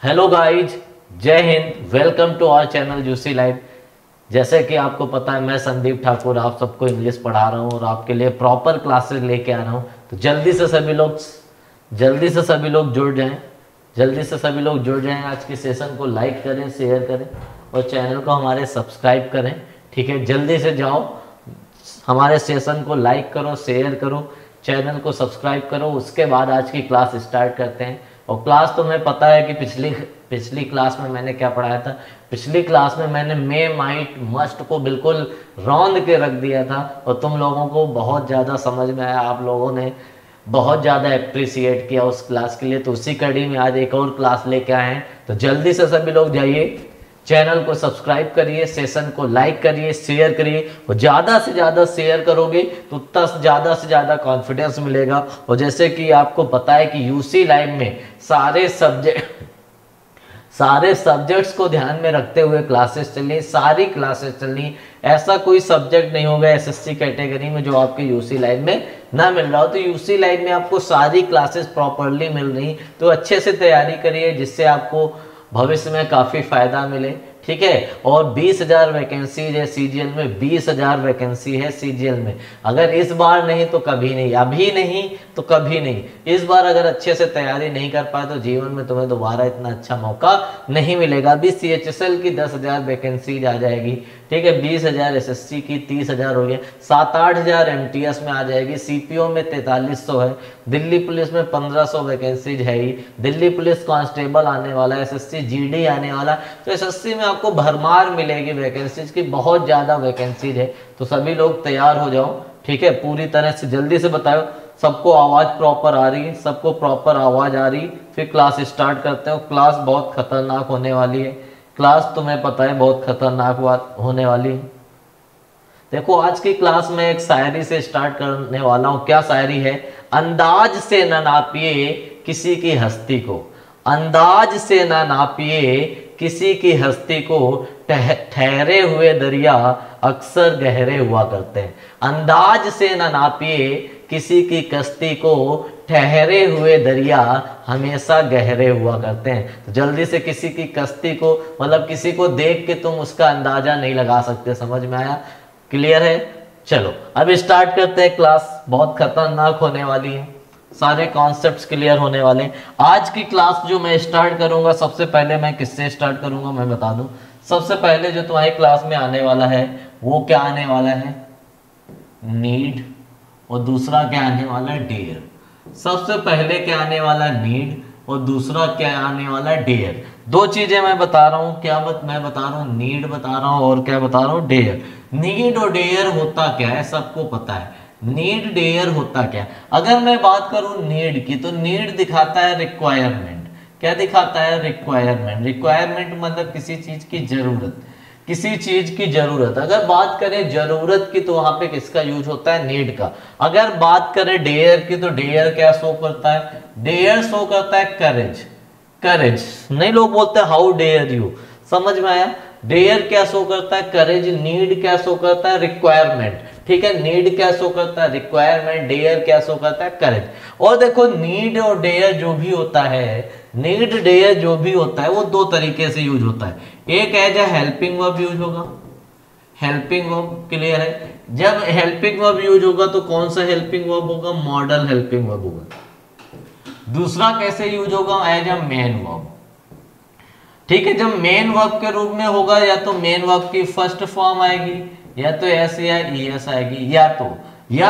Hello guys, जय हिंद। Welcome to our channel UC live. जैसे कि आपको पता है, मैं संदीप ठाकुर आप सबको इंग्लिश पढ़ा रहा हूँ और आपके लिए प्रॉपर क्लासेस लेके आ रहा हूँ। तो जल्दी से सभी लोग जुड़ जाएं। आज के सेशन को लाइक करें, शेयर करें और चैनल को हमारे सब्सक्राइब करें। ठीक है, जल्दी से जाओ, हमारे सेशन को लाइक करो, शेयर करो, चैनल को सब्सक्राइब करो। उसके बाद आज की क्लास स्टार्ट करते हैं। और क्लास तुम्हें पता है कि पिछली क्लास में मैंने क्या पढ़ाया था। पिछली क्लास में मैंने मे माइट मस्ट को बिल्कुल रौंद के रख दिया था और तुम लोगों को बहुत ज़्यादा समझ में आया। आप लोगों ने बहुत ज़्यादा अप्रिसिएट किया उस क्लास के लिए। तो उसी कड़ी में आज एक और क्लास लेके आए हैं। तो जल्दी से सभी लोग जाइए, चैनल को सब्सक्राइब करिए, सेशन को लाइक करिए, शेयर करिए। और ज़्यादा से ज़्यादा शेयर करोगे तो उतना ज़्यादा से ज़्यादा कॉन्फिडेंस मिलेगा। और जैसे कि आपको पता है कि यूसी लाइव में सारे सब्जेक्ट्स को ध्यान में रखते हुए क्लासेस चल रही, सारी क्लासेस चल रही। ऐसा कोई सब्जेक्ट नहीं होगा एसएससी कैटेगरी में जो आपके यूसी लाइव में ना मिल रहा हो। तो यूसी लाइव में आपको सारी क्लासेस प्रॉपरली मिल रही। तो अच्छे से तैयारी करिए जिससे आपको भविष्य में काफ़ी फायदा मिले। ठीक है, और 20,000 वैकेंसी है सीजीएल में, 20,000 वैकेंसी है सीजीएल में। अगर इस बार नहीं तो कभी नहीं, अभी नहीं तो कभी नहीं। इस बार अगर अच्छे से तैयारी नहीं कर पाए तो जीवन में तुम्हें दोबारा इतना अच्छा मौका नहीं मिलेगा। अभी सीएचएसएल की 10,000 वैकेंसी आ जाएगी। ठीक है, 20,000 एसएससी की, 30,000 हो गया, 7-8,000 एमटीएस में आ जाएगी। सीपीओ में 4300 है, दिल्ली पुलिस में 1500 वैकेंसीज है ही। दिल्ली पुलिस कांस्टेबल आने वाला है, एसएससी जीडी आने वाला। तो एसएससी में आपको भरमार मिलेगी वैकेंसीज की, बहुत ज़्यादा वैकेंसीज है। तो सभी लोग तैयार हो जाओ। ठीक है, पूरी तरह से जल्दी से बताओ सबको आवाज़ प्रॉपर आ रही है, सबको प्रॉपर आवाज़ आ रही। फिर क्लास स्टार्ट करते हो। क्लास बहुत खतरनाक होने वाली है। क्लास तुम्हें पता है बहुत खतरनाक बात होने वाली है। देखो, आज की क्लास में एक शायरी से स्टार्ट करने वाला हूं। क्या शायरी है? अंदाज से न नापिए किसी की हस्ती को, अंदाज से न नापिए किसी की हस्ती को, ठहरे हुए दरिया अक्सर गहरे हुआ करते हैं। अंदाज से न नापिए किसी की कश्ती को, ठहरे हुए दरिया हमेशा गहरे हुआ करते हैं। तो जल्दी से किसी की कश्ती को मतलब किसी को देख के तुम उसका अंदाजा नहीं लगा सकते। समझ में आया? क्लियर है? चलो अब स्टार्ट करते हैं। क्लास बहुत खतरनाक होने वाली है, सारे कॉन्सेप्ट्स क्लियर होने वाले हैं। आज की क्लास जो मैं स्टार्ट करूंगा, सबसे पहले मैं किससे स्टार्ट करूंगा मैं बता दूं। सबसे पहले जो तुम्हारी क्लास में आने वाला है वो क्या आने वाला है? नीड। और दूसरा क्या आने वाला है? डेयर। सबसे पहले क्या आने वाला है? नीड। और दूसरा क्या आने वाला है? डेयर। दो चीजें मैं बता रहा हूं। मैं बता रहा हूं? नीड बता रहा हूं और क्या बता रहा हूं? डेयर। नीड और डेयर होता क्या है सबको पता है। नीड डेयर होता क्या? अगर मैं बात करूं नीड की, तो नीड दिखाता है रिक्वायरमेंट। क्या दिखाता है? रिक्वायरमेंट। रिक्वायरमेंट मतलब किसी चीज की जरूरत, किसी चीज की जरूरत। अगर बात करें जरूरत की तो वहां पे किसका यूज होता है? नीड का। अगर बात करें डेयर की तो डेयर क्या शो करता है? डेयर शो करता है करेज। करेज नहीं, लोग बोलते हैं हाउ डेयर यू। समझ में आया? डेयर क्या शो करता है? करेज। नीड क्या शो करता है? रिक्वायरमेंट। ठीक है, नीड क्या शो करता है? रिक्वायरमेंट। डेयर क्या शो करता है? करेज। और देखो, नीड और डेयर जो भी होता है, नीड डेयर जो भी होता है वो दो तरीके से यूज होता है। एक as a helping verb use होगा, हेल्पिंग वर्ब। क्लियर है? जब हेल्पिंग वर्ब यूज होगा तो कौन सा हेल्पिंग वर्ब होगा? मॉडल हेल्पिंग वर्ब होगा। दूसरा कैसे यूज होगा? As a main verb. ठीक है, जब मेन वर्ब के रूप में होगा या तो मेन वर्ब की फर्स्ट फॉर्म आएगी, या तो एस या ईएस आएगी, या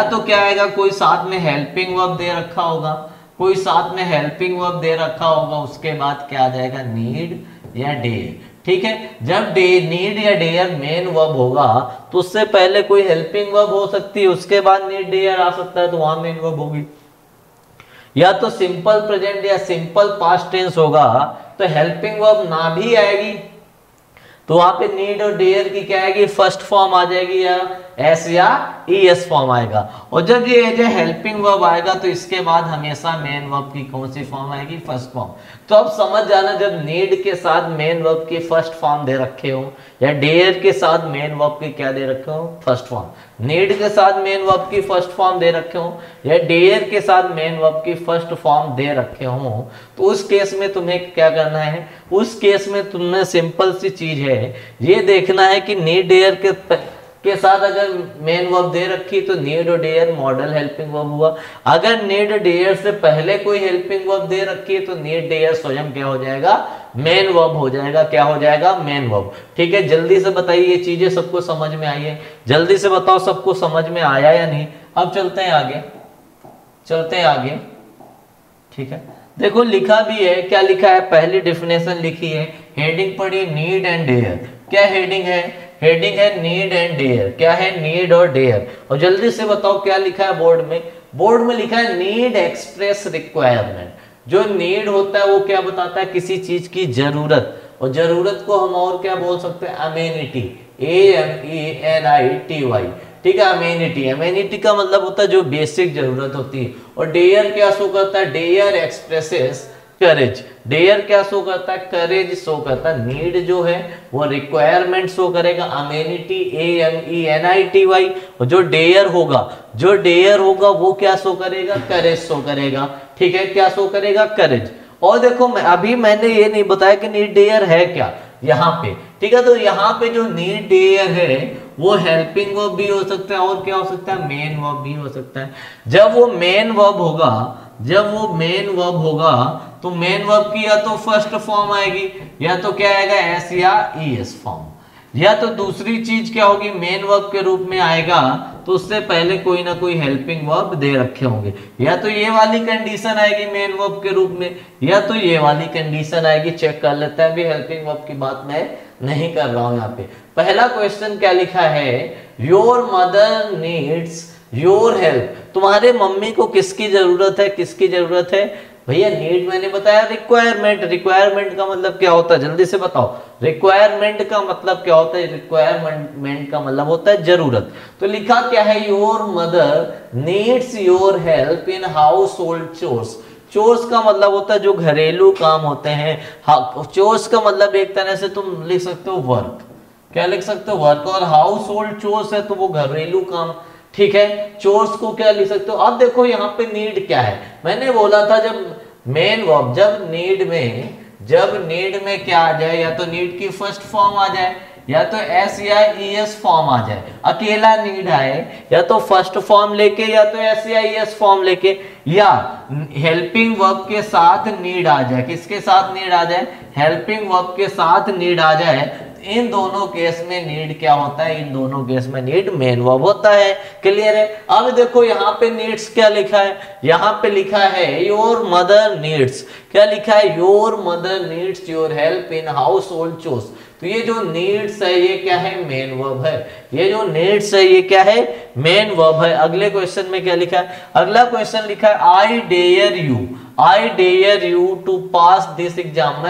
तो क्या आएगा? कोई साथ में हेल्पिंग वर्ब दे रखा होगा, कोई साथ में हेल्पिंग वर्ब दे रखा होगा। उसके बाद क्या आ जाएगा? नीड या डेयर। ठीक है, जब नीड या डेयर मेन वर्ब होगा तो उससे पहले कोई हेल्पिंग वर्ब हो सकती है, उसके बाद नीड डेयर आ सकता है, तो वहां मेन वर्ब होगी। या तो सिंपल प्रेजेंट या सिंपल पास्ट टेंस होगा तो हेल्पिंग वर्ब ना भी आएगी तो वहां पे नीड और डेयर की क्या आएगी? फर्स्ट फॉर्म आ जाएगी, या एस या ईएस फॉर्म आएगा। और जब ये एज ए हेल्पिंग वर्ब आएगा तो इसके बाद हमेशा मेन वर्ब की कौन सी फॉर्म आएगी, फर्स्ट फॉर्म। तो अब समझ जाना, जब नीड के साथ मेन वर्ब की फर्स्ट फॉर्म दे रखे हो या डेयर के साथ मेन वर्ब की क्या दे रखे हो, फर्स्ट फॉर्म, नीड के साथ मेन वर्ब की फर्स्ट फॉर्म दे रखे हो या डेयर के साथ मेन वर्ब की फर्स्ट फॉर्म दे रखे हो, तो उस केस में तुम्हें क्या करना है, उस केस में तुम्हें सिंपल सी चीज है, ये देखना है कि नीड डेयर के साथ अगर मेन वर्ब दे रखी तो नीड और डेयर मॉडल हेल्पिंग वर्ब हुआ। अगर नीड डेयर से पहले कोई हेल्पिंग वर्ब दे रखी है तो नीड डेयर स्वयं क्या हो जाएगा, मेन वर्ब हो जाएगा। क्या हो जाएगा, मेन वर्ब। ठीक है, जल्दी से बताइए ये चीजें सबको समझ में आई है, जल्दी से बताओ सबको समझ में आया या नहीं। अब चलते हैं आगे, चलते हैं आगे। ठीक है, देखो लिखा भी है, क्या लिखा है, पहली डेफिनेशन लिखी है, हेडिंग पढ़ी नीड एंड डेयर। क्या हेडिंग है, हेडिंग है नीड एंड डेयर। क्या है, नीड और डेयर। और जल्दी से बताओ क्या लिखा है बोर्ड में, बोर्ड में लिखा है नीड एक्सप्रेस रिक्वायरमेंट। जो नीड होता है वो क्या बताता है, किसी चीज की जरूरत, और जरूरत को हम और क्या बोल सकते हैं, अमेनिटी, AMENITY। ठीक है, अमेनिटी, अमेनिटी का मतलब होता है जो बेसिक जरूरत होती है। और डेयर क्या शो करता है, डेयर एक्सप्रेसेस करेज। डेयर क्या शो करता है, करेज शो करता है। नीड जो है वो रिक्वायरमेंट शो करेगा, अमेनिटी AMENITY। और जो डेयर होगा, जो डेयर होगा वो क्या शो करेगा, करेज शो करेगा। ठीक है, क्या शो करेगा, करेज। और देखो अभी मैंने ये नहीं बताया कि नीड डेयर है क्या यहाँ पे। ठीक है, तो यहाँ पे जो नीड डेयर है वो हेल्पिंग वर्ब भी हो सकता है और क्या हो सकता है, मेन वर्ब भी हो सकता है। जब वो मेन वर्ब होगा, जब वो मेन वर्ब होगा तो मेन वर्ब की या तो फर्स्ट फॉर्म आएगी या तो क्या आएगा, एस या ईएस फॉर्म। या तो दूसरी चीज क्या होगी, मेन वर्ब के रूप में आएगा तो उससे पहले कोई ना कोई हेल्पिंग वर्ब दे रखे होंगे। या तो ये वाली कंडीशन आएगी मेन वर्ब के रूप में या तो ये वाली कंडीशन आएगी। चेक कर लेते हैं, अभी हेल्पिंग वर्ब की बात मैं नहीं कर रहा हूं यहाँ पे। पहला क्वेश्चन क्या लिखा है, your mother needs your help. तुम्हारे मम्मी को किसकी जरूरत है, किसकी जरूरत है भैया, नीड मैंने बताया रिक्वायरमेंट। रिक्वायरमेंट का मतलब क्या होता है, जल्दी से बताओ, रिक्वायरमेंट का मतलब क्या होता है, रिक्वायरमेंट का मतलब होता है जरूरत। तो लिखा क्या है, your mother needs your help in house hold chores. Chores का मतलब होता है जो घरेलू काम होते हैं। चोर्स का मतलब एक तरह से तुम लिख सकते हो वर्क। क्या लिख सकते हो, वर्क। और हाउस होल्ड चोर्स है तो वो घरेलू काम। ठीक है, चोर्स को क्या लिख सकते हो। अब देखो यहाँ पे नीड क्या है, मैंने बोला था जब मेन वर्ब, जब नीड में क्या आ जाए, या तो नीड की फर्स्ट फॉर्म आ जाए या तो एस या ईएस फॉर्म आ जाए। अकेला नीड आए या तो फर्स्ट फॉर्म लेके या तो एस या ईएस फॉर्म लेके, या हेल्पिंग वर्ब के साथ नीड आ जाए। किसके साथ नीड आ जाए, हेल्पिंग वर्ब के साथ नीड आ जाए। इन दोनों केस में नीड क्या होता है, इन दोनों केस में नीड मेन वर्ब होता है। क्लियर है। अब देखो यहाँ पे नीड्स क्या लिखा है, यहाँ पे लिखा है योर मदर नीड्स। क्या लिखा है, your mother needs your help in house hold chores. तो ये जो नीड्स है ये क्या है, मेन वर्ब है। ये जो नीड्स है ये क्या है, मेन वर्ब है। अगले क्वेश्चन में क्या लिखा है, अगला क्वेश्चन लिखा है I dare you to pass this exam.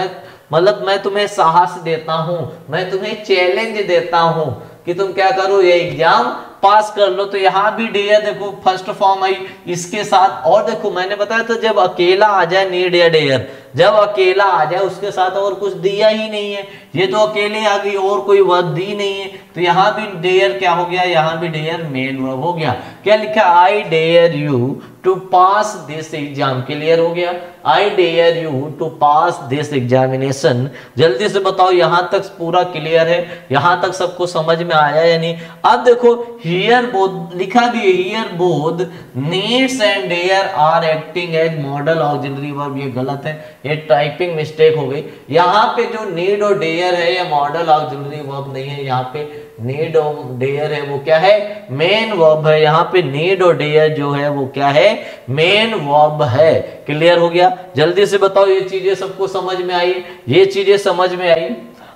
मतलब मैं तुम्हें साहस देता हूं, मैं तुम्हें चैलेंज देता हूं कि तुम क्या करो, ये एग्जाम पास कर लो। तो यहां भी डेयर देखो फर्स्ट फॉर्म आई इसके साथ। और देखो मैंने बताया था जब अकेला आ जाए नीड या डेयर, जब अकेला आ जाए उसके साथ और कुछ दिया ही नहीं है, ये तो अकेले आ गई और कोई वर्ब दी नहीं है, तो यहां भी डेयर क्या हो गया, यहां भी डेयर मेन वर्ब हो गया। क्या लिखा, I dare you to pass this exam. Clear हो गया, I dare you to pass this examination. जल्दी से बताओ यहां तक पूरा क्लियर है, यहां तक सबको समझ में आया या नहीं। अब देखो हियर बोथ लिखा भी है, here both needs and dare are acting as modal auxiliary verb. ये गलत है, ये टाइपिंग मिस्टेक हो गई। यहाँ पे जो नीड और डेयर है ये मॉडल ऑक्सिलरी वर्ब नहीं है, यहाँ पे नीड और डेयर है वो क्या है, मेन वर्ब है। यहाँ पे नीड और डेयर जो है वो क्या है, मेन वर्ब है। क्लियर हो गया। जल्दी से बताओ ये चीजें सबको समझ में आई, ये चीजें समझ में आई।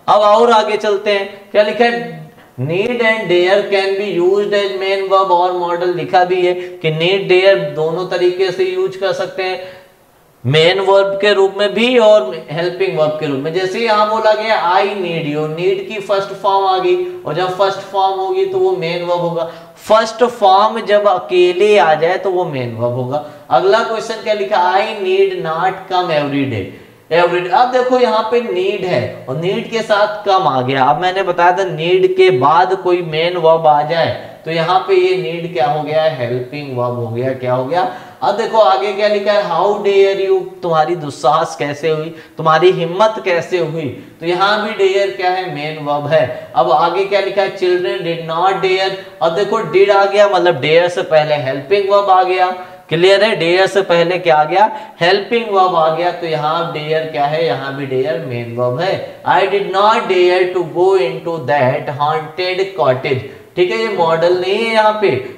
अब और आगे चलते हैं, क्या लिखा है, need and dare can be used as main verb और मॉडल। लिखा भी है कि नीड डेयर दोनों तरीके से यूज कर सकते हैं, मेन वर्ब के रूप में भी और हेल्पिंग वर्ब के रूप में। जैसे यहां बोला गया आई नीड यू, नीड की फर्स्ट फॉर्म आ गई और जब फर्स्ट फॉर्म होगी तो वो मेन वर्ब होगा। फर्स्ट फॉर्म जब अकेले आ जाए तो वो मेन वर्ब होगा। अगला क्वेश्चन क्या लिखा, I need not come every day. अब देखो यहाँ पे नीड है और नीड के साथ कम आ गया। अब मैंने बताया था नीड के बाद कोई मेन वर्ब आ जाए तो यहाँ पे ये नीड क्या हो गया, हेल्पिंग वर्ब हो गया। क्या हो गया, अब देखो आगे क्या लिखा है, हाउ डेयर यू, तुम्हारी दुस्साहस कैसे हुई, तुम्हारी हिम्मत कैसे हुई। तो यहाँ भी डेयर क्या है, मेन वर्ब है। अब आगे क्या लिखा है, चिल्ड्रन डिड नॉट डेयर। अब देखो डिड आ गया मतलब डेयर से पहले हेल्पिंग वर्ब आ गया। क्लियर है, डेयर से पहले क्या आ गया, हेल्पिंग वर्ब आ गया। तो यहाँ डेयर क्या है, यहाँ भी डेयर मेन वर्ब है। I did not dare to go into that haunted cottage. ठीक है, ये मॉडल नहीं है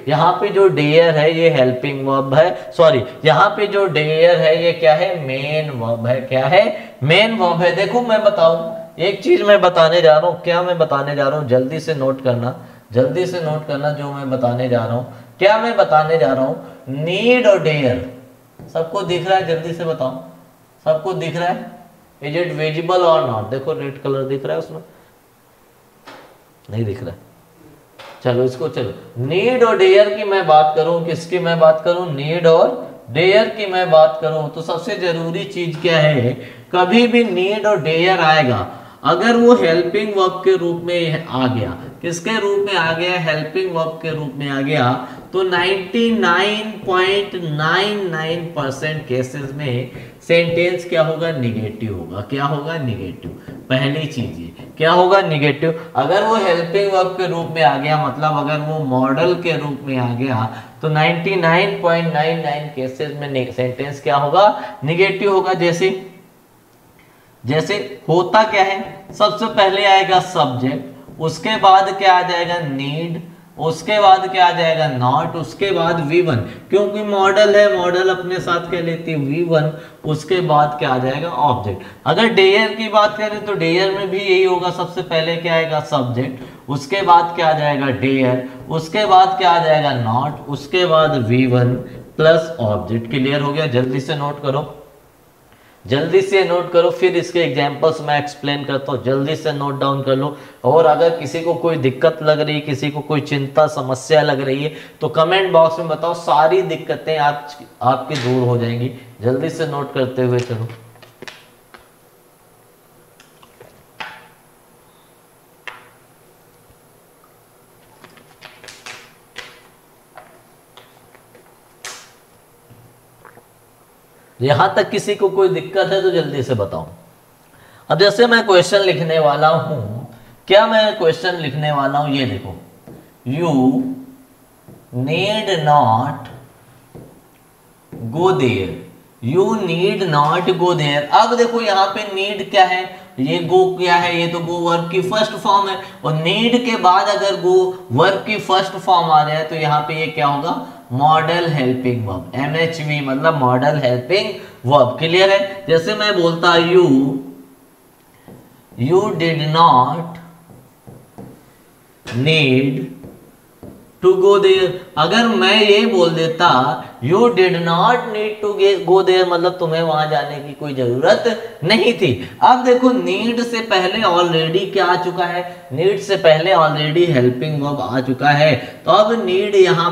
यहाँ पे जो डेयर है ये हेल्पिंग वर्ब है, सॉरी यहाँ पे जो डेयर है ये क्या है, मेन वर्ब है। क्या है, मेन वर्ब है। देखो मैं बताऊं एक चीज मैं बताने जा रहा हूँ, क्या मैं बताने जा रहा हूँ, जल्दी से नोट करना, जल्दी से नोट करना जो मैं बताने जा रहा हूँ। क्या मैं बताने जा रहा हूँ, नीड और डेयर सबको दिख रहा है, जल्दी से बताओ, सबको दिख रहा है, इज इट विजिबल और नॉट। देखो रेड कलर दिख रहा है उसमें, नहीं दिख रहा है, चलो इसको, चलो नीड और डेयर की मैं बात करूं, किसकी मैं बात करूं, नीड और डेयर की मैं बात करूं, तो सबसे जरूरी चीज क्या है, कभी भी नीड और डेयर आएगा अगर वो हेल्पिंग वर्ब के रूप में आ गया, किसके रूप में आ गया, हेल्पिंग वर्ब के रूप में आ गया, तो 99.99% केसेस में सेंटेंस क्या होगा, निगेटिव होगा। क्या होगा, निगेटिव। पहली चीज ये क्या होगा, निगेटिव। अगर वो हेल्पिंग वर्ब के रूप में आ गया, मतलब अगर वो मॉडल के रूप में आ गया, तो 99.99 केसेस में सेंटेंस क्या होगा, निगेटिव होगा। जैसे होता क्या है, सबसे पहले आएगा सब्जेक्ट, उसके बाद क्या आ जाएगा, नीड, उसके बाद क्या आ जाएगा, नॉट, उसके बाद V1, क्योंकि मॉडल है, मॉडल अपने साथ क्या लेती है, V1, उसके बाद क्या आ जाएगा, ऑब्जेक्ट। अगर डेयर की बात करें तो डेयर में भी यही होगा, सबसे पहले क्या आएगा, सब्जेक्ट, उसके बाद क्या आ जाएगा, डेयर, उसके बाद क्या आ जाएगा, नॉट, उसके बाद V1 प्लस ऑब्जेक्ट। क्लियर हो गया, जल्दी से नोट करो, जल्दी से नोट करो, फिर इसके एग्जांपल्स मैं एक्सप्लेन करता हूँ, जल्दी से नोट डाउन कर लो। और अगर किसी को कोई दिक्कत लग रही है, किसी को कोई चिंता समस्या लग रही है, तो कमेंट बॉक्स में बताओ, सारी दिक्कतें आपकी दूर हो जाएंगी। जल्दी से नोट करते हुए चलो। यहां तक किसी को कोई दिक्कत है तो जल्दी से बताओ। अब जैसे मैं क्वेश्चन लिखने वाला हूं, क्या मैं क्वेश्चन लिखने वाला हूं, ये देखो, you need not go there, you need not go there. अब देखो यहाँ पे नीड क्या है, ये गो क्या है, ये तो गो वर्ब की फर्स्ट फॉर्म है, और नीड के बाद अगर गो वर्ब की फर्स्ट फॉर्म आ रहा है तो यहाँ पे ये क्या होगा, मॉडल हेल्पिंग वर्ब, MHV मतलब मॉडल हेल्पिंग वर्ब। क्लियर है, जैसे मैं बोलता you did not need to go there, अगर मैं ये बोल देता you did not need to go there, मतलब तुम्हें वहां जाने की कोई जरूरत नहीं थी। अब देखो नीड से पहले ऑलरेडी क्या आ चुका है, नीड से पहले ऑलरेडी हेल्पिंग वर्ब आ चुका है, तो अब नीड यहाँ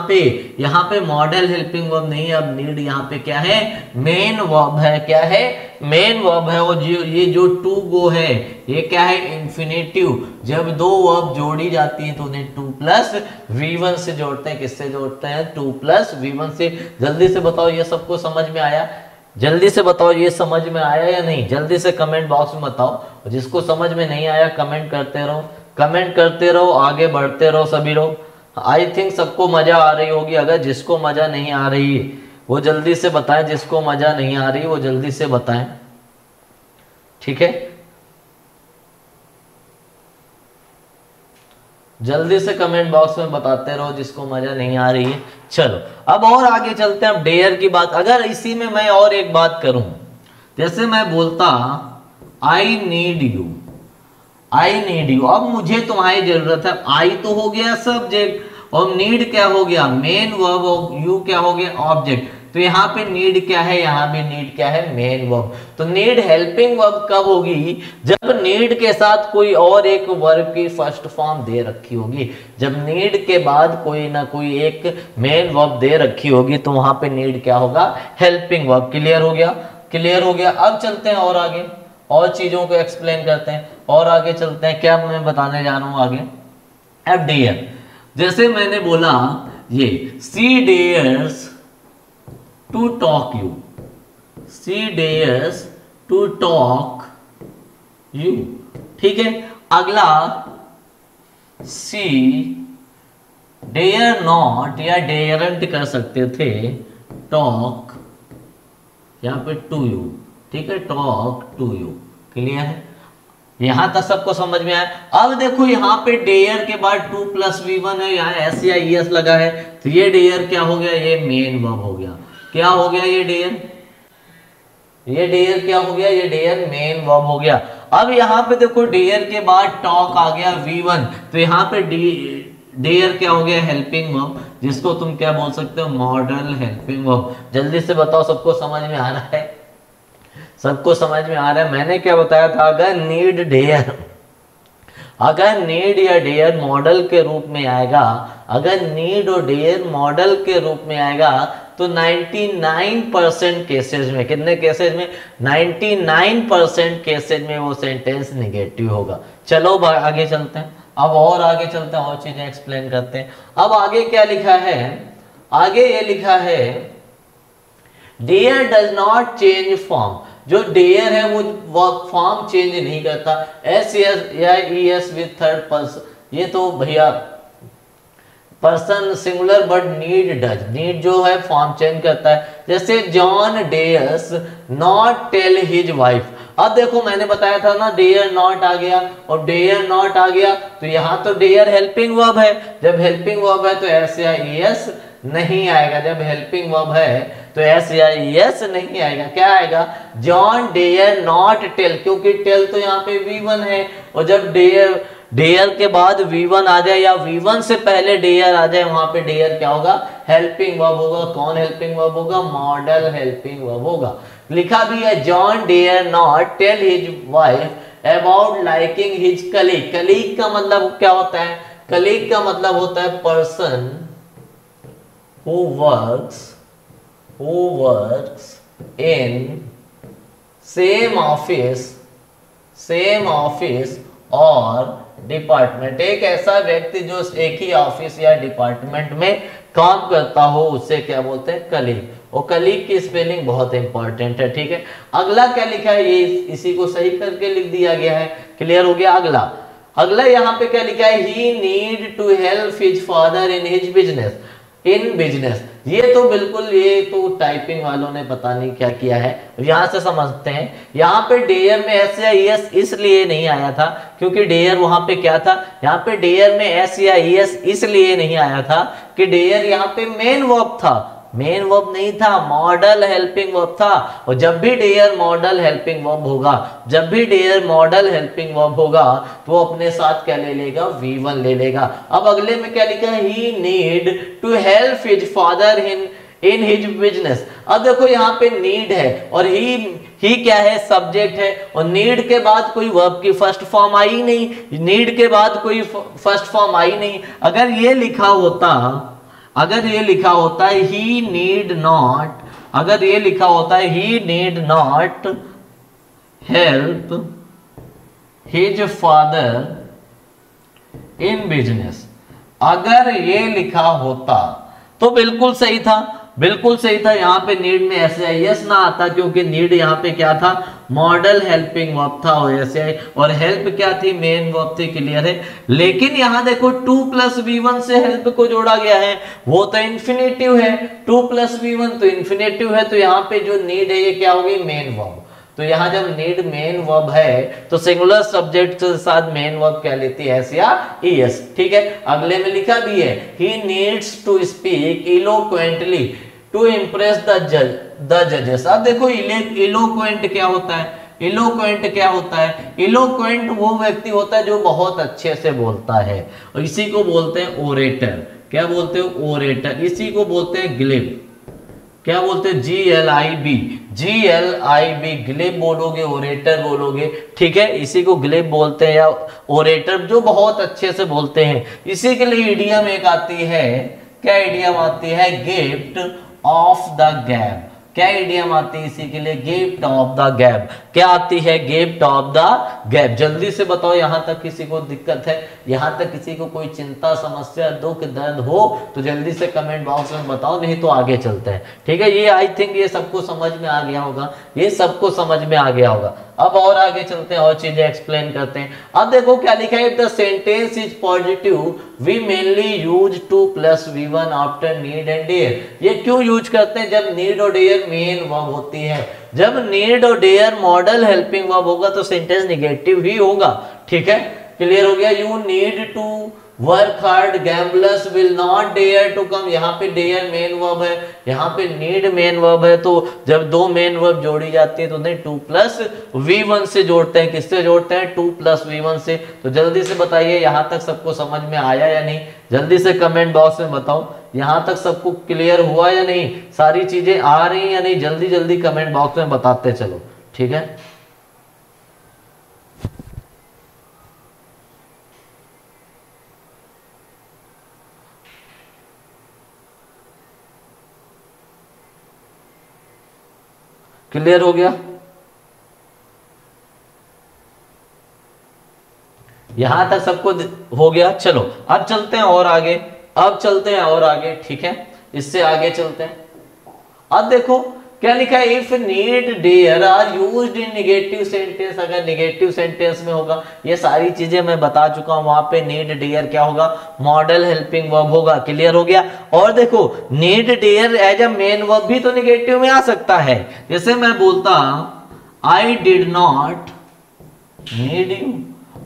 पे मॉडल हेल्पिंग वर्ब नहीं है, अब नीड यहाँ पे क्या है, मेन वर्ब है। क्या है, मेन वर्ब है। और ये जो टू गो है ये क्या है, इंफिनिटिव। जब दो वर्ब जोड़ी जाती है तो उन्हें 2 प्लस V1 से जोड़ते हैं, किससे जोड़ते हैं, 2 प्लस V1 से। जल्दी से बताओ ये सबको समझ में आया, जल्दी से बताओ ये समझ में आया या नहीं, जल्दी से कमेंट बॉक्स में बताओ। जिसको समझ में नहीं आया कमेंट करते रहो, कमेंट करते रहो, आगे बढ़ते रहो सभी लोग। आई थिंक सबको मजा आ रही होगी। अगर जिसको मजा नहीं आ रही वो जल्दी से बताएं, जिसको मजा नहीं आ रही वो जल्दी से बताएं, ठीक है, जल्दी से कमेंट बॉक्स में बताते रहो जिसको मजा नहीं आ रही है। चलो अब और आगे चलते हैं, अब डेयर की बात। अगर इसी में मैं और एक बात करूं, जैसे मैं बोलता I need you, I need you, अब मुझे तुम्हारी जरूरत है। आई तो हो गया सब्जेक्ट और नीड क्या हो गया, मेन वर्ब, यू क्या हो गया, ऑब्जेक्ट। तो यहाँ पे नीड क्या है, यहाँ भी नीड क्या है, मेन वर्ब। तो नीड हेल्पिंग वर्ब कब होगी, जब नीड के साथ कोई और एक वर्ब की फर्स्ट फॉर्म दे रखी होगी। जब नीड के बाद कोई ना कोई एक मेन वर्ब दे रखी होगी तो वहां पे नीड क्या होगा, हेल्पिंग वर्ब। क्लियर हो गया, क्लियर हो गया। अब चलते हैं और आगे, और चीजों को एक्सप्लेन करते हैं और आगे चलते हैं। क्या मैं बताने जा रहा हूं आगे, अब डेयर, जैसे मैंने बोला ये she dares to talk you, she dares to talk you, ठीक है। अगला सी डेयर नॉट या डेयरंट कर सकते थे, टॉक यहाँ पे टू यू, ठीक है, टॉक टू यू। क्लियर है, यहां तक सबको समझ में आया। अब देखो यहाँ पे डेयर के बाद 2 + V1 है, यहाँ एस या ईएस लगा है, तो ये डेयर क्या हो गया, ये मेन वर्ब हो गया। क्या हो गया ये डेयर, ये डेयर क्या हो गया, ये डेयर मेन वर्ब हो गया। अब यहाँ पे देखो डेयर के बाद टॉक आ गया V1, तो यहाँ पे डेयर क्या हो गया, हेल्पिंग वर्ब, जिसको तुम क्या बोल सकते हो, मॉडल हेल्पिंग वर्ब। जल्दी से बताओ, सबको समझ में आ रहा है, सबको समझ में आ रहा है। मैंने क्या बताया था, अगर नीड डेयर, अगर नीड या डेयर मॉडल के रूप में आएगा, अगर नीड और डेयर मॉडल के रूप में आएगा तो 99% केसेस में, कितने केसेस में, 99% केसेस में वो सेंटेंस निगेटिव होगा। चलो आगे चलते हैं, अब और आगे चलते हैं, और चीजें एक्सप्लेन करते हैं। अब आगे क्या लिखा है, आगे ये लिखा है dare does not change form. जो डेयर है वो फॉर्म चेंज नहीं करता, एस या e s with third person, ये तो भैया person singular, but need does, need जो है फॉर्म चेंज करता है। जैसे John dares not tell his wife. अब देखो मैंने बताया था ना, डेयर नॉट आ गया और डेयर नॉट आ गया, तो यहाँ तो डेयर हेल्पिंग वर्ब है, जब हेल्पिंग वर्ब है तो एस या ई एस नहीं आएगा, जब हेल्पिंग वर्ब है तो एस या ई एस नहीं आएगा। क्या आएगा, जॉन डेयर नॉट टेल, क्योंकि टेल तो यहाँ पे V1 है, और जब डेयर के बाद V1 आ जाए या V1 से पहले डेयर आ जाए, वहां पे डेयर क्या होगा, हेल्पिंग वर्ब होगा। कौन हेल्पिंग वर्ब होगा, मॉडल हेल्पिंग वर्ब होगा। लिखा भी है John dare not tell his wife about liking his colleague. Colleague का मतलब क्या होता है, कलीग का मतलब होता है person who works in same office और डिपार्टमेंट। एक ऐसा व्यक्ति जो एक ही ऑफिस या डिपार्टमेंट में काम करता हो, उससे क्या बोलते हैं, कलीग। और कलीग की स्पेलिंग बहुत इंपॉर्टेंट है, ठीक है। अगला क्या लिखा है, ये इसी को सही करके लिख दिया गया है। क्लियर हो गया। अगला, अगला यहाँ पे क्या लिखा है, he need to help his father in his business, in business. ये तो बिल्कुल, ये तो टाइपिंग वालों ने पता नहीं क्या किया है। यहां से समझते हैं, यहाँ पे डेयर में एस या ईएस इसलिए नहीं आया था क्योंकि डेयर वहां पे क्या था, यहाँ पे डेयर में एस या ईएस इसलिए नहीं आया था कि डेयर यहाँ पे मेन वर्ब था, मेन वर्ब नहीं था, मॉडल हेल्पिंग वर्ब था। और जब भी डेयर मॉडल हेल्पिंग वर्ब होगा, जब भी डेयर मॉडल हेल्पिंग वर्ब होगा तो वो अपने साथ क्या ले लेगा, V1 ले लेगा। अब अगले में क्या लिखा है, he need to help his father in his business. अब देखो यहाँ पे नीड है और ही क्या है, सब्जेक्ट है, और नीड के बाद कोई वर्ब की फर्स्ट फॉर्म आई नहीं, नीड के बाद कोई फर्स्ट फॉर्म आई नहीं। अगर ये लिखा होता, अगर ये लिखा होता है ही नीड नॉट, अगर ये लिखा होता है he need not help his father in business, अगर ये लिखा होता तो बिल्कुल सही था, बिल्कुल सही था। यहाँ पे नीड में एस ना आता क्योंकि नीड यहाँ पे क्या था, मॉडल हेल्पिंग वर्ब था, और हेल्प क्या थी, मेन वर्ब थी। क्लियर है। लेकिन यहाँ देखो 2 + V1 से हेल्प को जोड़ा गया है, वो तो इन्फिनेटिव है, 2 + V1 तो इन्फिनेटिव है, तो यहाँ पे जो नीड है ये क्या होगी, मेन वर्ब। तो यहाँ जब नीड मेन वर्ब है तो सिंगुलर सब्जेक्ट के साथ मेन वर्ब क्या लेती है, एस या ईएस, ठीक है। अगले में लिखा भी है he needs to speak eloquently to impress the जजेस। अब देखो इलोक्वेंट क्या होता है, इलोक्वेंट क्या होता है, इलोक्वेंट वो व्यक्ति होता है जो बहुत अच्छे से बोलता है, और इसी को बोलते हैं ओरेटर। क्या बोलते हो, ओरेटर। इसी को बोलते हैं ग्लिप। क्या बोलते हैं, GLIB, GLIB, ग्लिब बोलोगे, ओरेटर बोलोगे, ठीक है, इसी को ग्लिब बोलते हैं या ओरेटर, जो बहुत अच्छे से बोलते हैं। इसी के लिए इडियम एक आती है, क्या इडियम आती है, गिफ्ट ऑफ द गैब। क्या इडियम आती है इसी के लिए, गिफ्ट ऑफ द गैब। क्या आती है, गिफ्ट ऑफ द गैब। जल्दी से बताओ, यहां तक किसी को दिक्कत है, यहां तक किसी को कोई चिंता, समस्या, दुख, दर्द हो तो जल्दी से कमेंट बॉक्स में बताओ, नहीं तो आगे चलते हैं, ठीक है। ये आई थिंक ये सबको समझ में आ गया होगा, ये सबको समझ में आ गया होगा। अब और आगे चलते हैं और चीजें एक्सप्लेन करते हैं। अब देखो क्या लिखा है, if the sentence is positive we mainly use to plus V1 after need and dare. ये क्यों यूज करते हैं, जब नीड और डेयर मेन वर्ब होती है। जब नीड और डेयर मॉडल हेल्पिंग वर्ब होगा तो सेंटेंस निगेटिव ही होगा, ठीक है, क्लियर हो गया। You need to work hard, gamblers will not dare to come. यहाँ पे डेयर मेन वर्ब है, यहाँ पे नीड मेन वर्ब है, तो जब दो मेन वर्ब जोड़ी जाती है तो उन्हें 2 प्लस V1 से जोड़ते हैं। किससे जोड़ते हैं, 2 प्लस V1 से। तो जल्दी से बताइए यहाँ तक सबको समझ में आया या नहीं, जल्दी से कमेंट बॉक्स में बताओ, यहाँ तक सबको क्लियर हुआ या नहीं, सारी चीजें आ रही या नहीं, जल्दी जल्दी कमेंट बॉक्स में बताते चलो, ठीक है। क्लियर हो गया, यहां तक सबको हो गया। चलो अब चलते हैं और आगे, अब चलते हैं और आगे, ठीक है, इससे आगे चलते हैं। अब देखो क्या लिखा है, if need dare are used in negative sentence. अगर निगेटिव सेंटेंस में होगा, ये सारी चीजें मैं बता चुका हूं, वहां पे नीड डेयर क्या होगा, मॉडल हेल्पिंग वर्ब होगा, क्लियर हो गया। और देखो need dare as a main verb भी तो निगेटिव में आ सकता है। जैसे मैं बोलता आई did not need you,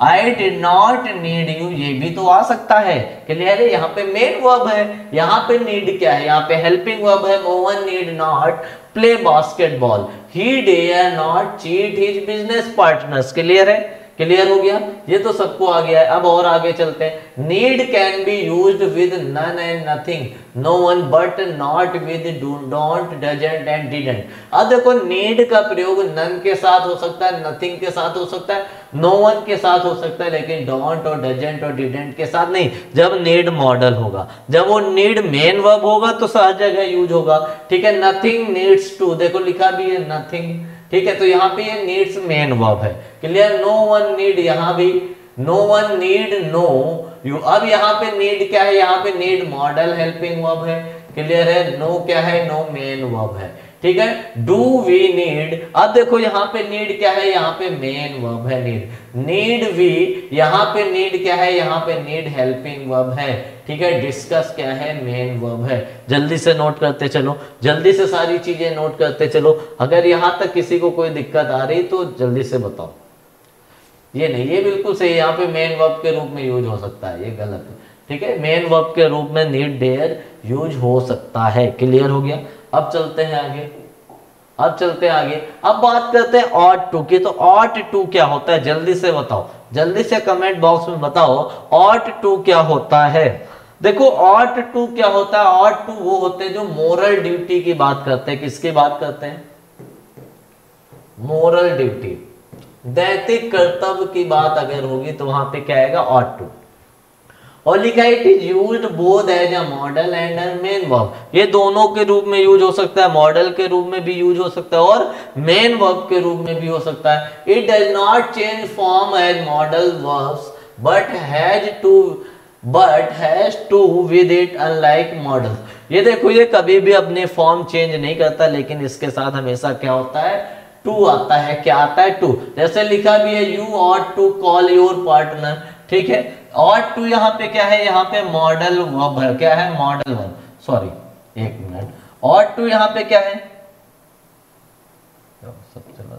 I did not need you, ये भी तो आ सकता है, क्लियर है। यहाँ पे मेन वर्ब है, यहाँ पे नीड क्या है, यहाँ पे हेल्पिंग वर्ब है। Mohan need not play basketball, he dare not cheat his business partners, clear है, क्लियर हो गया, ये तो सबको आ गया है। अब और आगे चलते हैं। Need can be used with none and nothing, no one but, not with don't, doesn't and didn't. अब देखो नीड का प्रयोग नन के साथ हो सकता है, नथिंग के साथ हो सकता है, नो वन के साथ हो सकता है, लेकिन डोंट और डजंट और डिडंट के साथ नहीं। जब नीड मॉडल होगा, जब वो नीड मेन वर्ब होगा तो हर जगह यूज होगा, ठीक है। नथिंग नीड्स टू, देखो लिखा भी है नथिंग, ठीक है, तो यहाँ पे ये नीड्स मेन वर्ब है, क्लियर। नो वन नीड, यहाँ भी no one need no you. अब यहाँ पे नीड क्या है, यहाँ पे नीड मॉडल हेल्पिंग वर्ब है, क्लियर है। नो क्या है, नो मेन वर्ब है, ठीक है। डू वी नीड, अब देखो यहाँ पे नीड क्या है, यहाँ पे मेन वर्ब है नीड। नीड वी, यहाँ पे नीड क्या है, यहाँ पे नीड हेल्पिंग वर्ब है, ठीक है। डिस्कस क्या है, मेन वर्ब है। जल्दी से नोट करते चलो, जल्दी से सारी चीजें नोट करते चलो। अगर यहाँ तक किसी को कोई दिक्कत आ रही तो जल्दी से बताओ। ये नहीं, ये बिल्कुल सही, यहाँ पे मेन वर्ब के रूप में यूज हो सकता है, ये गलत है, ठीक है। मेन वर्ब के रूप में नीड डेयर यूज हो सकता है, क्लियर हो गया। अब चलते हैं आगे, अब चलते हैं आगे। अब बात करते हैं ऑट टू की। तो ऑट टू क्या होता है, जल्दी से बताओ, जल्दी से कमेंट बॉक्स में बताओ ऑट टू क्या होता है। देखो ऑट टू क्या होता है, ऑट टू वो होते हैं जो मोरल ड्यूटी की बात करते हैं। किसकी बात करते हैं, मोरल ड्यूटी, नैतिक कर्तव्य की बात अगर होगी तो वहां पे क्या आएगा, ऑट टू। और लिखा है it is used both as a modal and a main verb. ये दोनों के रूप में यूज हो सकता है, मॉडल के रूप में भी यूज हो सकता है और मेन वर्ब के रूप में भी हो सकता है। It does not change form as modal verbs but has to with it unlike modal. ये देखो ये कभी भी अपने फॉर्म चेंज नहीं करता, लेकिन इसके साथ हमेशा क्या होता है, टू आता है। क्या आता है, टू। जैसे लिखा भी है you ought to call your partner, ठीक है। ऑट टू यहाँ पे क्या है, यहाँ पे मॉडल वर्ब है, क्या है, मॉडल वर्ब, सॉरी एक मिनट। ऑट टू यहाँ पे क्या है, सब चला,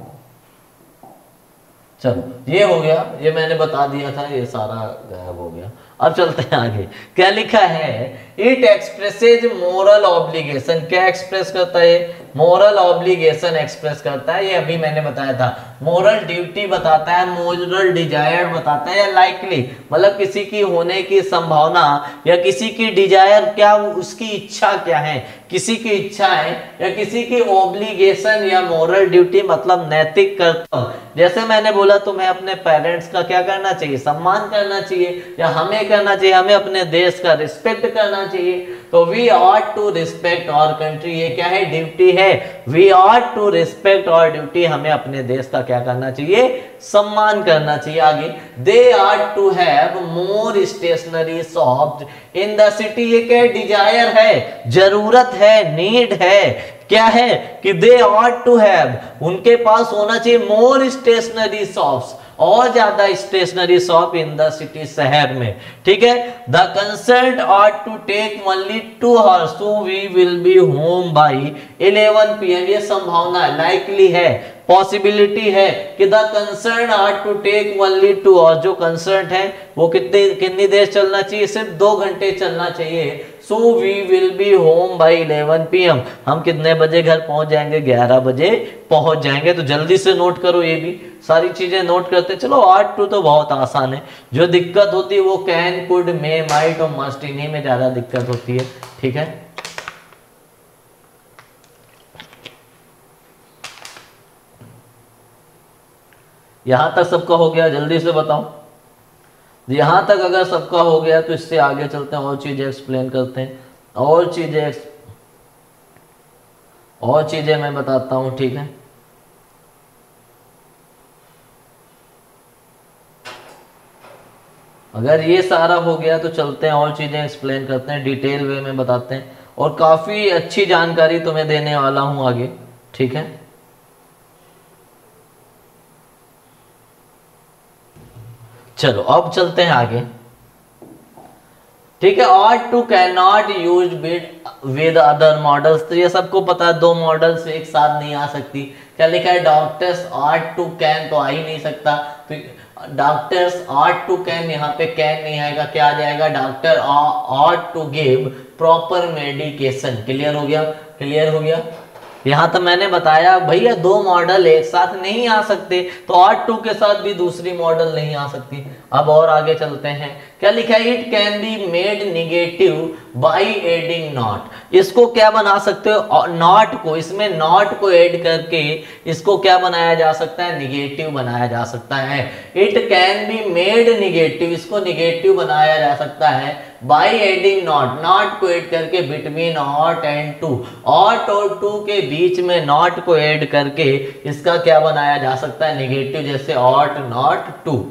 चलो ये हो गया, ये मैंने बता दिया था, ये सारा गायब हो गया। अब चलते हैं आगे, क्या लिखा है, इट एक्सप्रेसेज मोरल ऑब्लिगेशन। क्या एक्सप्रेस करता है, मोरल ऑब्लिगेशन एक्सप्रेस करता है, ये अभी मैंने बताया था। मोरल ड्यूटी बताता है, मोरल डिजायर बताता है, या लाइकली मतलब किसी की होने की संभावना, या किसी की डिजायर क्या, उसकी इच्छा क्या है, किसी की इच्छा है, या किसी की ऑब्लिगेशन या मोरल ड्यूटी मतलब नैतिक कर्तव्य। जैसे मैंने बोला तुम्हें अपने पेरेंट्स का क्या करना चाहिए, सम्मान करना चाहिए, या हमें करना चाहिए, हमें अपने देश का रिस्पेक्ट करना चाहिए। तो we ought to respect our country, ये क्या है, ड्यूटी है। We ought to respect our duty, हमें अपने देश का क्या करना चाहिए, सम्मान करना चाहिए। आगे, they are to have more stationery shops in the city, ये क्या डिजायर है, जरूरत है, नीड है, क्या है कि दे ऑट टू हैव, उनके पास होना चाहिए मोर स्टेशनरी शॉप्स, और ज्यादा stationery shop in the city, शहर में, ठीक है। The concert ought to take only 2 hours, so we will be home by 11 PM, ये संभावना है, लाइकली है, पॉसिबिलिटी है कि the concern are to take only 2 hours, जो कंसर्न है वो कितनी देर चलना चाहिए, सिर्फ 2 घंटे चलना चाहिए। So we will be home by 11 PM, हम कितने बजे घर पहुंच जाएंगे, 11 बजे पहुंच जाएंगे। तो जल्दी से नोट करो, ये भी सारी चीजें नोट करते चलो। आर्ट टू तो बहुत आसान है, जो दिक्कत होती है वो कैन, कुड, मे, माइट और मस्ट, इन्हीं में ज्यादा दिक्कत होती है, ठीक है। यहां तक सबका हो गया, जल्दी से बताओ। यहां तक अगर सबका हो गया तो इससे आगे चलते हैं, और चीजें एक्सप्लेन करते हैं, और चीजें मैं बताता हूं, ठीक है। अगर ये सारा हो गया तो चलते हैं और चीजें एक्सप्लेन करते हैं, डिटेल वे में बताते हैं, और काफी अच्छी जानकारी तुम्हें देने वाला हूं आगे, ठीक है। चलो अब चलते हैं आगे, ठीक है। ought to cannot used with other models, तो ये सबको पता है, 2 मॉडल्स एक साथ नहीं आ सकती। क्या लिखा है, डॉक्टर्स ought to can तो आ ही नहीं सकता, तो डॉक्टर्स ought to can, यहाँ पे can नहीं आएगा, क्या आ जाएगा, doctor ought to give proper medication। Clear हो गया, क्लियर हो गया। यहां तो मैंने बताया भैया 2 मॉडल एक साथ नहीं आ सकते, तो ought to के साथ भी दूसरी मॉडल नहीं आ सकती। अब और आगे चलते हैं, क्या लिखा है, it can be made negative by adding not, इसको क्या बना सकते हो, नॉट को, इसमें नॉट को ऐड करके इसको क्या बनाया जा सकता है, निगेटिव बनाया जा सकता है। It can be made negative, इसको निगेटिव बनाया जा सकता है बाई एडिंग नॉट, नॉट को ऐड करके, between ought and to, ought और टू के बीच में नॉट को ऐड करके इसका क्या बनाया जा सकता है, निगेटिव। जैसे ऑट नॉट टू,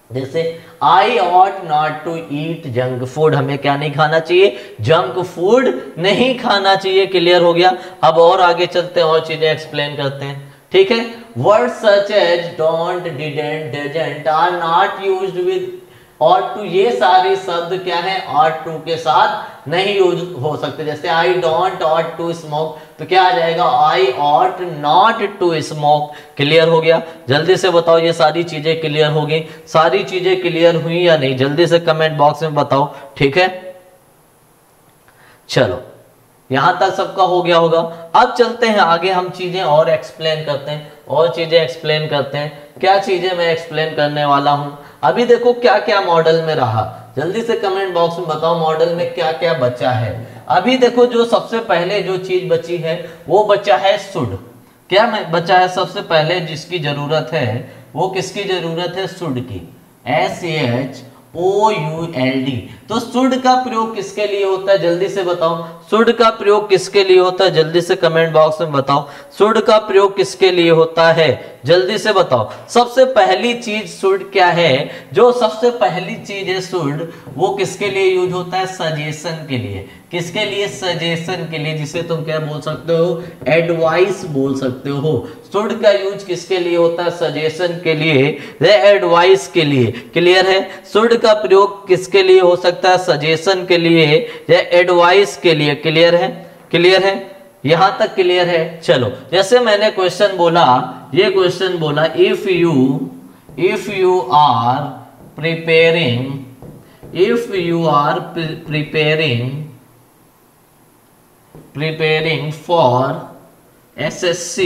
जैसे I ought not to eat junk food, हमें क्या नहीं खाना चाहिए, जंक फूड नहीं खाना चाहिए। क्लियर हो गया। अब और आगे चलते हैं, और चीजें एक्सप्लेन करते हैं, ठीक है। Word such as don't, didn't, doesn't are not used with ought to, ये सारे शब्द क्या है, ought to के साथ नहीं यूज हो सकते। जैसे I don't ought to smoke, तो क्या आ जाएगा, आई ought not to smoke. Clear हो गया। जल्दी से बताओ, ये सारी चीजें क्लियर हो गई, सारी चीजें क्लियर हुई या नहीं, जल्दी से कमेंट बॉक्स में बताओ, ठीक है। चलो यहां तक सबका हो गया होगा। अब चलते हैं आगे, हम चीजें और एक्सप्लेन करते हैं, और चीजें एक्सप्लेन करते हैं। क्या चीजें मैं एक्सप्लेन करने वाला हूं, अभी देखो क्या क्या मॉडल में रहा, जल्दी से कमेंट बॉक्स में बताओ मॉडल में क्या क्या बचा है। अभी देखो जो सबसे पहले जो चीज बची है वो बचा है शुड। क्या बचा है सबसे पहले जिसकी जरूरत है, वो किसकी जरूरत है, शुड की, SHOULD। तो शुड का प्रयोग किसके लिए होता है, जल्दी से बताओ, शुड का प्रयोग किसके लिए होता है, जल्दी से कमेंट बॉक्स में बताओ, शुड का प्रयोग किसके लिए होता है, जल्दी से बताओ। सबसे पहली चीज शुड क्या है, जो सबसे पहली चीज है शुड, वो किसके लिए यूज होता है, सजेशन के लिए। किसके लिए, सजेशन के लिए, जिसे तुम क्या बोल सकते हो, एडवाइस बोल सकते हो। शुड का यूज किसके लिए होता है, सजेशन के लिए, एडवाइस के लिए। क्लियर है। शुड का प्रयोग किसके लिए हो सकता है, सजेशन के लिए या एडवाइस के लिए। क्लियर है, क्लियर है, यहां तक क्लियर है। चलो जैसे मैंने क्वेश्चन बोला, ये क्वेश्चन बोला, if you are preparing for SSC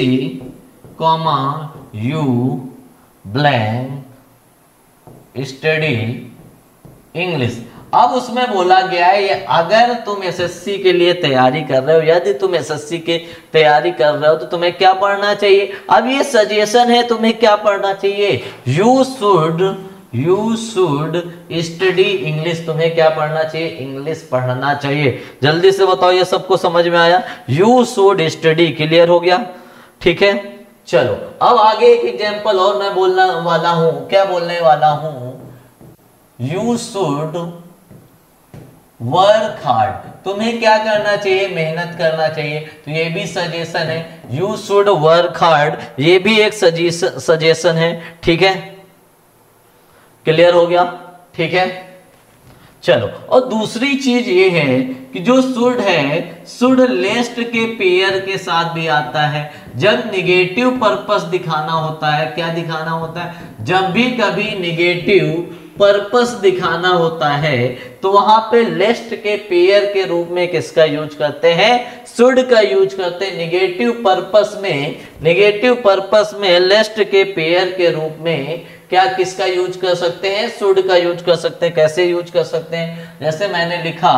comma you blank study English. अब उसमें बोला गया है अगर तुम एसएससी के लिए तैयारी कर रहे हो, यदि तुम एसएससी की तैयारी कर रहे हो तो तुम्हें क्या पढ़ना चाहिए। अब ये सजेशन है, तुम्हें क्या पढ़ना चाहिए, यू शुड स्टडी इंग्लिश। तुम्हें क्या पढ़ना चाहिए, इंग्लिश पढ़ना चाहिए। जल्दी से बताओ ये सबको समझ में आया, यू शुड स्टडी, क्लियर हो गया, ठीक है। चलो अब आगे एक एग्जांपल और मैं बोलने वाला हूं, क्या बोलने वाला हूं, यू शुड वर्क हार्ड। तुम्हें क्या करना चाहिए, मेहनत करना चाहिए। तो ये भी सजेशन है, यू शुड वर्क हार्ड, ये भी एक सजेशन है, ठीक है, क्लियर हो गया, ठीक है। चलो और दूसरी चीज ये है कि जो शुड है, शुड लेस्ट के पेयर के साथ भी आता है। जब निगेटिव पर्पस दिखाना होता है, क्या दिखाना होता है, जब भी कभी निगेटिव पर्पस दिखाना होता है तो वहां पे लेस्ट के पेयर के रूप में किसका यूज करते हैं, शुड का यूज करते हैं। निगेटिव पर्पस में लेस्ट के पेयर के रूप में क्या किसका यूज कर सकते हैं, शुड का यूज कर सकते हैं। कैसे यूज कर सकते हैं, जैसे मैंने लिखा,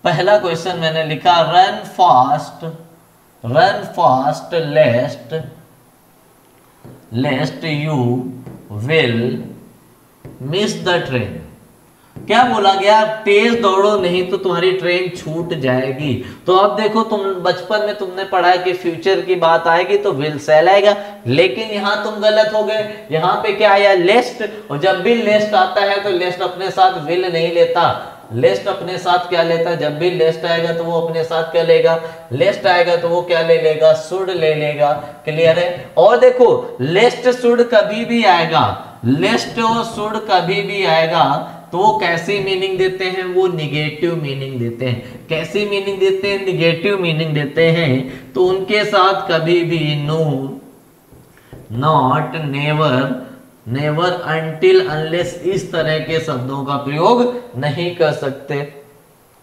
पहला क्वेश्चन मैंने लिखा run fast लेस्ट you will miss the train. क्या बोला गया, तेज दौड़ो नहीं तो तुम्हारी ट्रेन छूट जाएगी। तो अब देखो, तुम बचपन में तुमने पढ़ा है कि फ्यूचर की बात आएगी तो विल सेल आएगा, लेकिन यहां तुम गलत हो गए। यहां पे क्या आया, लेस्ट, और जब भी लेस्ट आता है तो लेस्ट अपने साथ विल नहीं लेता, लेस्ट अपने साथ क्या लेता है, जब भी लेस्ट आएगा तो वो अपने साथ क्या लेगा, लेस्ट आएगा तो वो क्या ले लेगा, शुड ले लेगा, क्लियर है। और देखो लेस्ट शुड कभी भी आएगा, लेस्ट और शुड कभी भी आएगा तो वो कैसी मीनिंग देते हैं, वो निगेटिव मीनिंग देते हैं। कैसी मीनिंग देते हैं, निगेटिव मीनिंग देते हैं। तो उनके साथ कभी भी no, not, never, until, unless इस तरह के शब्दों का प्रयोग नहीं कर सकते।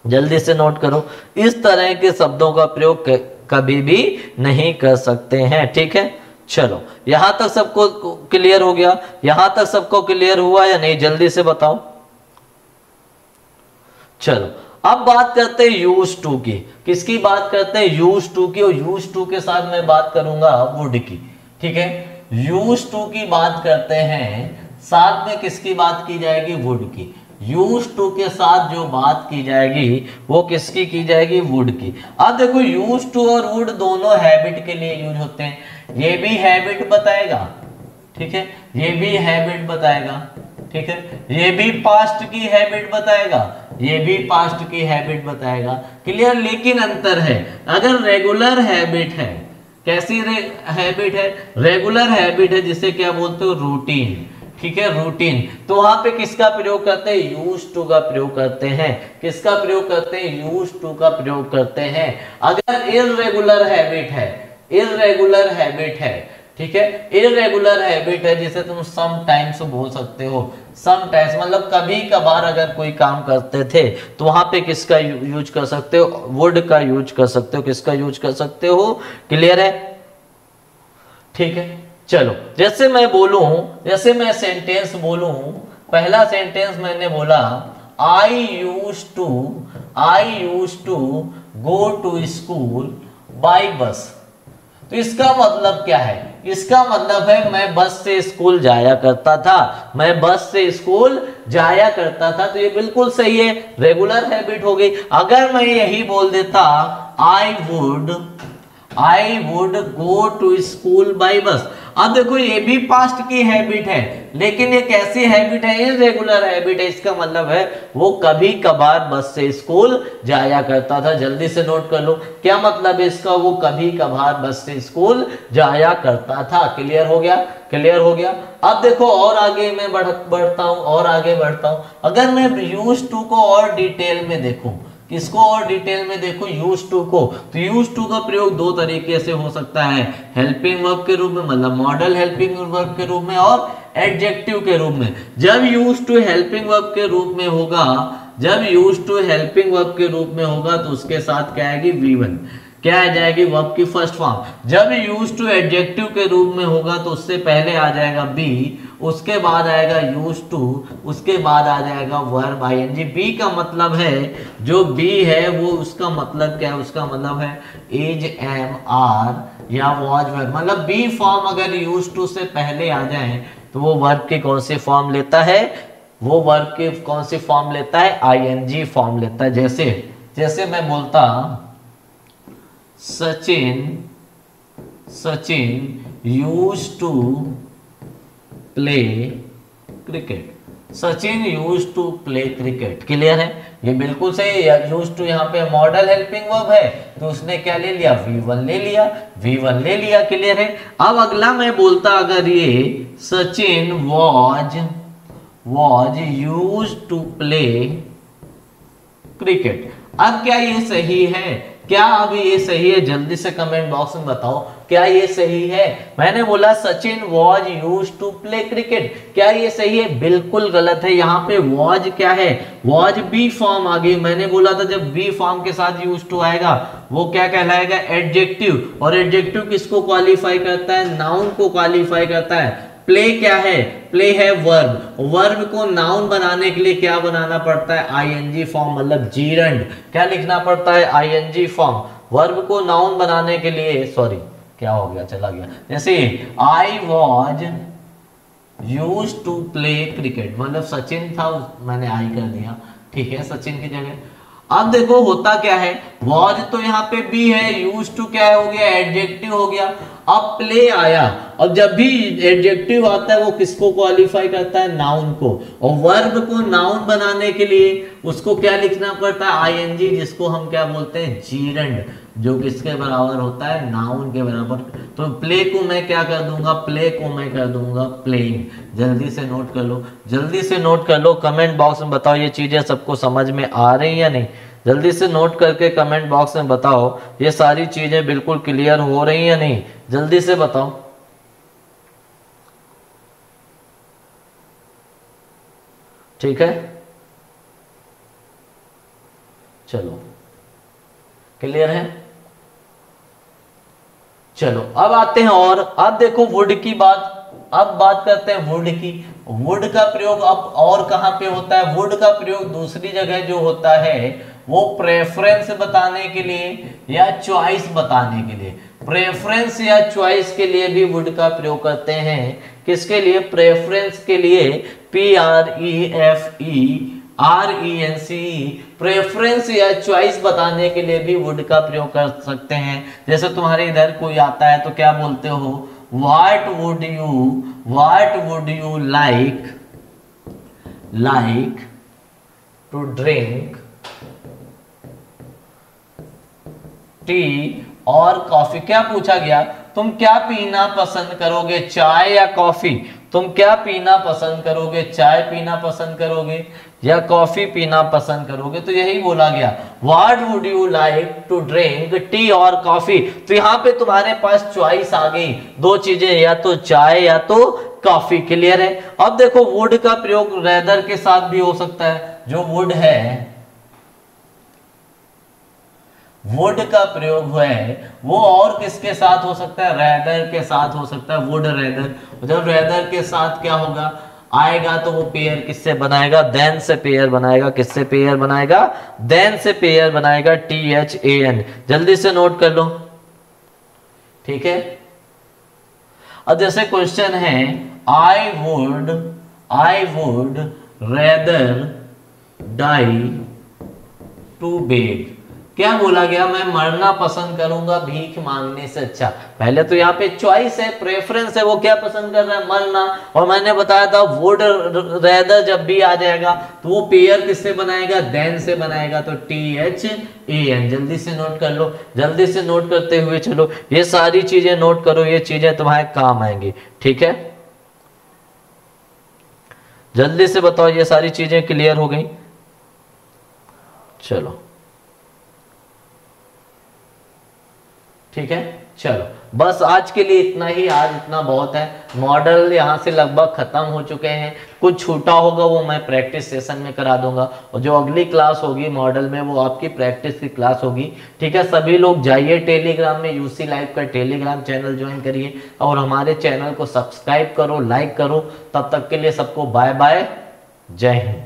जल्दी से नोट करो, इस तरह के शब्दों का प्रयोग कभी भी नहीं कर सकते हैं, ठीक है। चलो यहां तक सबको क्लियर हो गया, यहां तक सबको क्लियर हुआ या नहीं, जल्दी से बताओ। चलो अब बात करते हैं यूज टू की। किसकी बात करते हैं, यूज टू की। और यूज टू के साथ मैं बात करूंगा वुड की, ठीक है। यूज टू की बात करते हैं, साथ में किसकी बात की जाएगी, वुड की। यूज टू के साथ जो बात की जाएगी वो किसकी की जाएगी, वुड की। अब देखो यूज टू और वुड दोनों हैबिट के लिए यूज होते हैं। ये भी हैबिट बताएगा, ठीक है, ये भी हैबिट बताएगा, ठीक है, ये भी पास्ट की हैबिट बताएगा, ये भी पास्ट की हैबिट बताएगा, क्लियर। लेकिन अंतर है, अगर रेगुलर हैबिट है, कैसी हैबिट है, रेगुलर हैबिट है, जिसे क्या बोलते हो, रूटीन, ठीक है, रूटीन। तो वहां पे किसका प्रयोग करते हैं, यूज टू का प्रयोग करते हैं। किसका प्रयोग करते हैं, यूज टू का प्रयोग करते हैं। अगर इररेगुलर हैबिट है, ठीक है, इररेगुलर हैबिट है, जिसे तुम समटाइम्स बोल सकते हो। समटाइम्स मतलब कभी कभार अगर कोई काम करते थे तो वहां पे किसका यूज कर सकते हो, वुड का यूज कर सकते हो। किसका यूज कर सकते हो, क्लियर है, ठीक है। चलो जैसे मैं बोलूं, जैसे मैं सेंटेंस बोलूं, पहला सेंटेंस मैंने बोला I use to go to school by bus. तो इसका मतलब क्या है, इसका मतलब है मैं बस से स्कूल जाया करता था, मैं बस से स्कूल जाया करता था। तो ये बिल्कुल सही है, रेगुलर हैबिट हो गई। अगर मैं यही बोल देता I would go to school by bus, अब देखो ये भी पास्ट की हैबिट है, लेकिन ये कैसी हैबिट है, इररेगुलर हैबिट है। इसका मतलब है वो कभी कभार बस से स्कूल जाया करता था। जल्दी से नोट कर लो, क्या मतलब है इसका, वो कभी कभार बस से स्कूल जाया करता था। क्लियर हो गया, क्लियर हो गया। अब देखो और आगे मैं बढ़ता हूं, और आगे बढ़ता हूं। अगर मैं यूज टू को और डिटेल में देखूं, किसको और डिटेल में देखो, यूज टू को, तो यूज टू का प्रयोग दो तरीके से हो सकता है, हेल्पिंग वर्ब के रूप में, मतलब मॉडल हेल्पिंग वर्ब के रूप में, और एडजेक्टिव के रूप में। जब यूज टू हेल्पिंग वर्ब के रूप में होगा, जब यूज टू हेल्पिंग वर्ब के रूप में होगा तो उसके साथ क्या आएगी, V1। क्या आ जाएगी, वर्ब की फर्स्ट फॉर्म। जब यूज टू एडजेक्टिव के रूप में होगा तो उससे पहले आ जाएगा बी, उसके बाद आएगा यूज टू, उसके बाद आ जाएगा वर्ब आईएनजी। बी का मतलब है, जो बी है वो उसका मतलब क्या है, उसका मतलब है इज, एम, आर या वॉज वर्ब। मतलब बी फॉर्म अगर यूज टू से पहले आ जाए तो वो वर्ब की कौन सी फॉर्म लेता है, वो वर्ब की कौन सी फॉर्म लेता है, आईएनजी फॉर्म लेता है। जैसे मैं बोलता Sachin use to play cricket, Sachin use to play cricket. Clear है, ये बिल्कुल सही है। यूज टू यहाँ पे मॉडल हेल्पिंग वर्ब है तो उसने क्या ले लिया, V1 ले लिया, V1 ले लिया। क्लियर है। अब अगला मैं बोलता, अगर ये Sachin was use to play cricket, अब क्या ये सही है, क्या अब ये सही है, जल्दी से कमेंट बॉक्स में बताओ क्या ये सही है। मैंने बोला Sachin was use to play cricket, क्या ये सही है, बिल्कुल गलत है। यहाँ पे वॉज क्या है, वॉज बी फॉर्म आ गई। मैंने बोला था जब बी फॉर्म के साथ यूज टू आएगा वो क्या कहलाएगा, एडजेक्टिव। और एडजेक्टिव किसको क्वालिफाई करता है, नाउन को क्वालिफाई करता है। प्ले क्या है, प्ले है वर्ब, वर्ब को नाउन बनाने के लिए क्या बनाना पड़ता है, आईएनजी फॉर्म, मतलब जीरंड। क्या लिखना पड़ता है, आईएनजी फॉर्म। वर्ब को नाउन बनाने के लिए, सॉरी क्या हो गया, चला गया। जैसे I was use to play cricket, मतलब सचिन था, मैंने आई कर दिया, ठीक है, सचिन की जगह। अब देखो होता क्या है, वॉज तो यहाँ पे बी है, यूज टू क्या हो गया, एडजेक्टिव हो गया। अब प्ले आया, अब जब भी एडजेक्टिव आता है वो किसको क्वालिफाई करता है, नाउन को। और वर्ब को नाउन बनाने के लिए उसको क्या लिखना पड़ता है, आईएनजी, जिसको हम क्या बोलते हैं, जीरंड, जो किसके बराबर होता है, नाउन के बराबर। तो प्ले को मैं क्या कर दूंगा, प्ले को मैं कर दूंगा प्लेइंग। जल्दी से नोट कर लो, जल्दी से नोट कर लो, कमेंट बॉक्स में बताओ ये चीजें सबको समझ में आ रही या नहीं। जल्दी से नोट करके कमेंट बॉक्स में बताओ ये सारी चीजें बिल्कुल क्लियर हो रही या नहीं, जल्दी से बताओ। ठीक है, चलो क्लियर है। चलो अब आते हैं, और अब देखो वुड की बात, अब बात करते हैं वुड की। वुड का प्रयोग अब और कहां पे होता है, वुड का प्रयोग दूसरी जगह जो होता है वो प्रेफरेंस बताने के लिए या चॉइस बताने के लिए। प्रेफरेंस या चॉइस के लिए भी वुड का प्रयोग करते हैं। किसके लिए, प्रेफरेंस के लिए, PREFERENCE, प्रेफरेंस या चॉइस बताने के लिए भी वुड का प्रयोग कर सकते हैं। जैसे तुम्हारे इधर कोई आता है तो क्या बोलते हो, what would you like to drink tea और कॉफी। क्या पूछा गया, तुम क्या पीना पसंद करोगे, चाय या कॉफी। तुम क्या पीना पसंद करोगे, चाय पीना पसंद करोगे या कॉफी पीना पसंद करोगे। तो यही बोला गया, what would you like to drink tea और कॉफी। तो यहाँ पे तुम्हारे पास चॉइस आ गई, दो चीजें, या तो चाय या तो कॉफी। क्लियर है। अब देखो वुड का प्रयोग रेदर के साथ भी हो सकता है। जो वुड है, वुड का प्रयोग है वो और किसके साथ हो सकता है, रेदर के साथ हो सकता है, वुड रेदर। जब रेदर के साथ क्या होगा आएगा तो वो पेयर किससे बनाएगा, देन से पेयर बनाएगा। किससे पेयर बनाएगा, देन से पेयर बनाएगा, THAN। जल्दी से नोट कर लो, ठीक है। अब जैसे क्वेश्चन है, I would rather die to beg. क्या बोला गया, मैं मरना पसंद करूंगा भीख मांगने से अच्छा। पहले तो यहाँ पे चॉइस है, प्रेफरेंस है, वो क्या पसंद कर रहा है, मरना। और मैंने बताया था वुड रेदर जब भी आ जाएगा तो वो पेयर किससे बनाएगा, देन से बनाएगा, तो THAN। जल्दी से नोट कर लो, जल्दी से नोट करते हुए चलो, ये सारी चीजें नोट करो, ये चीजें तुम्हारे काम आएंगी, ठीक है। जल्दी से बताओ ये सारी चीजें क्लियर हो गई। चलो ठीक है, चलो बस आज के लिए इतना ही, आज इतना बहुत है। मॉडल यहाँ से लगभग खत्म हो चुके हैं, कुछ छूटा होगा वो मैं प्रैक्टिस सेशन में करा दूंगा, और जो अगली क्लास होगी मॉडल में वो आपकी प्रैक्टिस की क्लास होगी। ठीक है, सभी लोग जाइए टेलीग्राम में, यूसी लाइव का टेलीग्राम चैनल ज्वाइन करिए और हमारे चैनल को सब्सक्राइब करो, लाइक करो। तब तक के लिए सबको बाय बाय, जय हिंद।